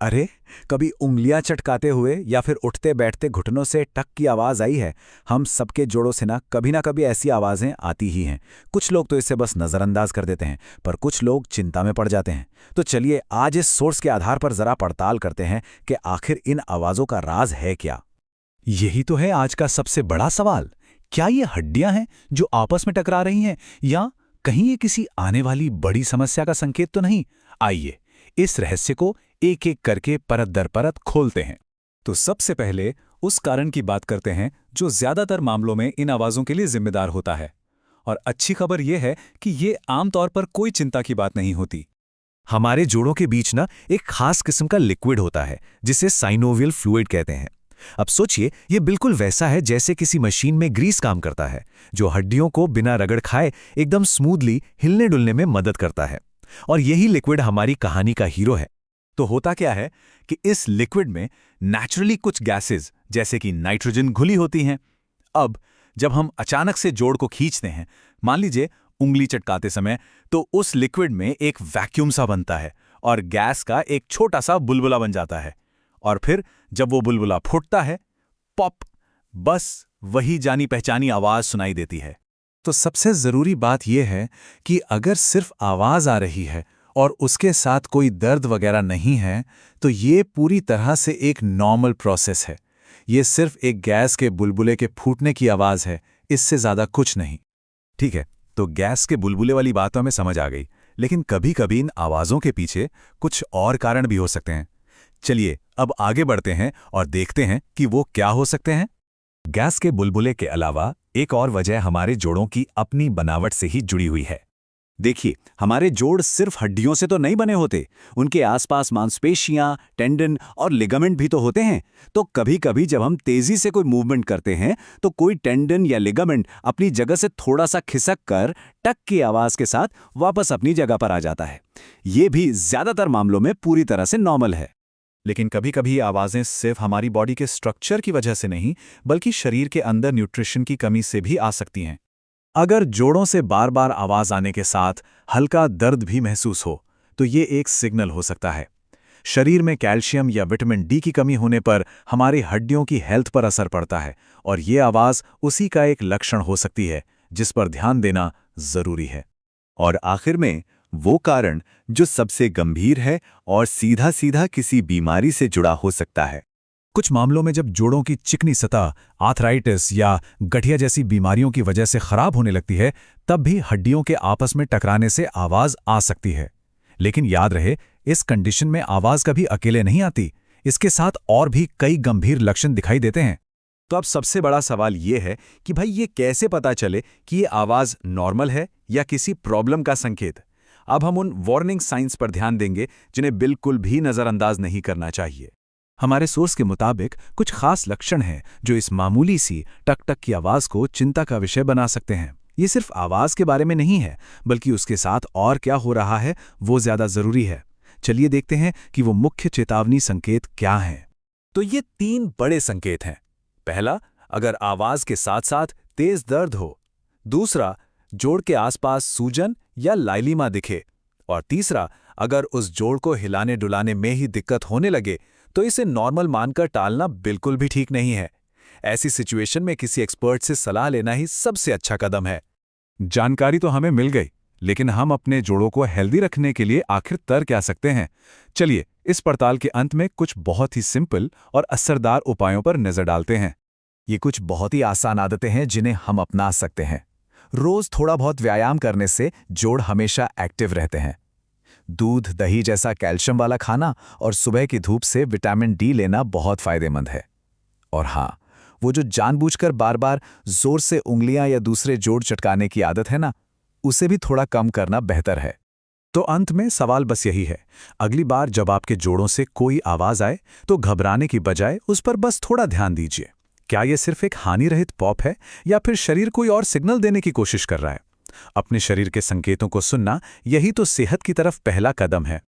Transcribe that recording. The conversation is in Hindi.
अरे, कभी उंगलियां चटकाते हुए या फिर उठते बैठते घुटनों से टक की आवाज आई है? हम सबके जोड़ों से ना कभी ऐसी आवाजें आती ही हैं। कुछ लोग तो इसे बस नजरअंदाज कर देते हैं, पर कुछ लोग चिंता में पड़ जाते हैं। तो चलिए आज इस सोर्स के आधार पर जरा पड़ताल करते हैं कि आखिर इन आवाजों का राज है क्या। यही तो है आज का सबसे बड़ा सवाल। क्या ये हड्डियां हैं जो आपस में टकरा रही हैं, या कहीं ये किसी आने वाली बड़ी समस्या का संकेत तो नहीं? आइए इस रहस्य को एक एक करके परत दर परत खोलते हैं। तो सबसे पहले उस कारण की बात करते हैं जो ज्यादातर मामलों में इन आवाजों के लिए जिम्मेदार होता है। और अच्छी खबर यह है कि ये आमतौर पर कोई चिंता की बात नहीं होती। हमारे जोड़ों के बीच ना एक खास किस्म का लिक्विड होता है जिसे साइनोवियल फ्लूइड कहते हैं। अब सोचिए, ये बिल्कुल वैसा है जैसे किसी मशीन में ग्रीस काम करता है, जो हड्डियों को बिना रगड़ खाए एकदम स्मूथली हिलने डुलने में मदद करता है। और यही लिक्विड हमारी कहानी का हीरो है। तो होता क्या है कि इस लिक्विड में नेचुरली कुछ गैसेस जैसे कि नाइट्रोजन घुली होती हैं। अब जब हम अचानक से जोड़ को खींचते हैं, मान लीजिए उंगली चटकाते समय, तो उस लिक्विड में एक वैक्यूम सा बनता है और गैस का एक छोटा सा बुलबुला बन जाता है। और फिर जब वो बुलबुला फूटता है, पॉप, बस वही जानी पहचानी आवाज सुनाई देती है। तो सबसे जरूरी बात यह है कि अगर सिर्फ आवाज आ रही है और उसके साथ कोई दर्द वगैरह नहीं है, तो ये पूरी तरह से एक नॉर्मल प्रोसेस है। ये सिर्फ एक गैस के बुलबुले के फूटने की आवाज है, इससे ज्यादा कुछ नहीं। ठीक है, तो गैस के बुलबुले वाली बात हमें समझ आ गई, लेकिन कभी कभी इन आवाजों के पीछे कुछ और कारण भी हो सकते हैं। चलिए अब आगे बढ़ते हैं और देखते हैं कि वो क्या हो सकते हैं। गैस के बुलबुले के अलावा एक और वजह हमारे जोड़ों की अपनी बनावट से ही जुड़ी हुई है। देखिए, हमारे जोड़ सिर्फ हड्डियों से तो नहीं बने होते, उनके आसपास मांसपेशियां, टेंडन और लिगामेंट भी तो होते हैं। तो कभी कभी जब हम तेजी से कोई मूवमेंट करते हैं, तो कोई टेंडन या लिगामेंट अपनी जगह से थोड़ा सा खिसक कर टक की आवाज के साथ वापस अपनी जगह पर आ जाता है। ये भी ज्यादातर मामलों में पूरी तरह से नॉर्मल है। लेकिन कभी कभी आवाजें सिर्फ हमारी बॉडी के स्ट्रक्चर की वजह से नहीं, बल्कि शरीर के अंदर न्यूट्रिशन की कमी से भी आ सकती हैं। अगर जोड़ों से बार बार आवाज आने के साथ हल्का दर्द भी महसूस हो, तो ये एक सिग्नल हो सकता है। शरीर में कैल्शियम या विटामिन डी की कमी होने पर हमारी हड्डियों की हेल्थ पर असर पड़ता है, और ये आवाज उसी का एक लक्षण हो सकती है जिस पर ध्यान देना जरूरी है। और आखिर में वो कारण जो सबसे गंभीर है और सीधा सीधा किसी बीमारी से जुड़ा हो सकता है। कुछ मामलों में जब जोड़ों की चिकनी सतह आर्थराइटिस या गठिया जैसी बीमारियों की वजह से खराब होने लगती है, तब भी हड्डियों के आपस में टकराने से आवाज आ सकती है। लेकिन याद रहे, इस कंडीशन में आवाज कभी अकेले नहीं आती, इसके साथ और भी कई गंभीर लक्षण दिखाई देते हैं। तो अब सबसे बड़ा सवाल ये है कि भाई ये कैसे पता चले कि ये आवाज नॉर्मल है या किसी प्रॉब्लम का संकेत। अब हम उन वार्निंग साइंस पर ध्यान देंगे जिन्हें बिल्कुल भी नजरअंदाज नहीं करना चाहिए। हमारे सोर्स के मुताबिक कुछ खास लक्षण हैं जो इस मामूली सी टक टक की आवाज को चिंता का विषय बना सकते हैं। ये सिर्फ आवाज के बारे में नहीं है, बल्कि उसके साथ और क्या हो रहा है वो ज्यादा जरूरी है। चलिए देखते हैं कि वो मुख्य चेतावनी संकेत क्या हैं। तो ये 3 बड़े संकेत हैं। पहला, अगर आवाज के साथ साथ तेज दर्द हो। दूसरा, जोड़ के आसपास सूजन या लाइलीमा दिखे। और तीसरा, अगर उस जोड़ को हिलाने डुलाने में ही दिक्कत होने लगे, तो इसे नॉर्मल मानकर टालना बिल्कुल भी ठीक नहीं है। ऐसी सिचुएशन में किसी एक्सपर्ट से सलाह लेना ही सबसे अच्छा कदम है। जानकारी तो हमें मिल गई, लेकिन हम अपने जोड़ों को हेल्दी रखने के लिए आखिर कर क्या सकते हैं? चलिए इस पड़ताल के अंत में कुछ बहुत ही सिंपल और असरदार उपायों पर नजर डालते हैं। ये कुछ बहुत ही आसान आदतें हैं जिन्हें हम अपना सकते हैं। रोज थोड़ा बहुत व्यायाम करने से जोड़ हमेशा एक्टिव रहते हैं। दूध, दही जैसा कैल्शियम वाला खाना और सुबह की धूप से विटामिन डी लेना बहुत फायदेमंद है। और हाँ, वो जो जानबूझकर बार बार जोर से उंगलियां या दूसरे जोड़ चटकाने की आदत है ना, उसे भी थोड़ा कम करना बेहतर है। तो अंत में सवाल बस यही है, अगली बार जब आपके जोड़ों से कोई आवाज आए तो घबराने की बजाय उस पर बस थोड़ा ध्यान दीजिए। क्या यह सिर्फ एक हानि रहित पॉप है या फिर शरीर कोई और सिग्नल देने की कोशिश कर रहा है? अपने शरीर के संकेतों को सुनना, यही तो सेहत की तरफ पहला कदम है।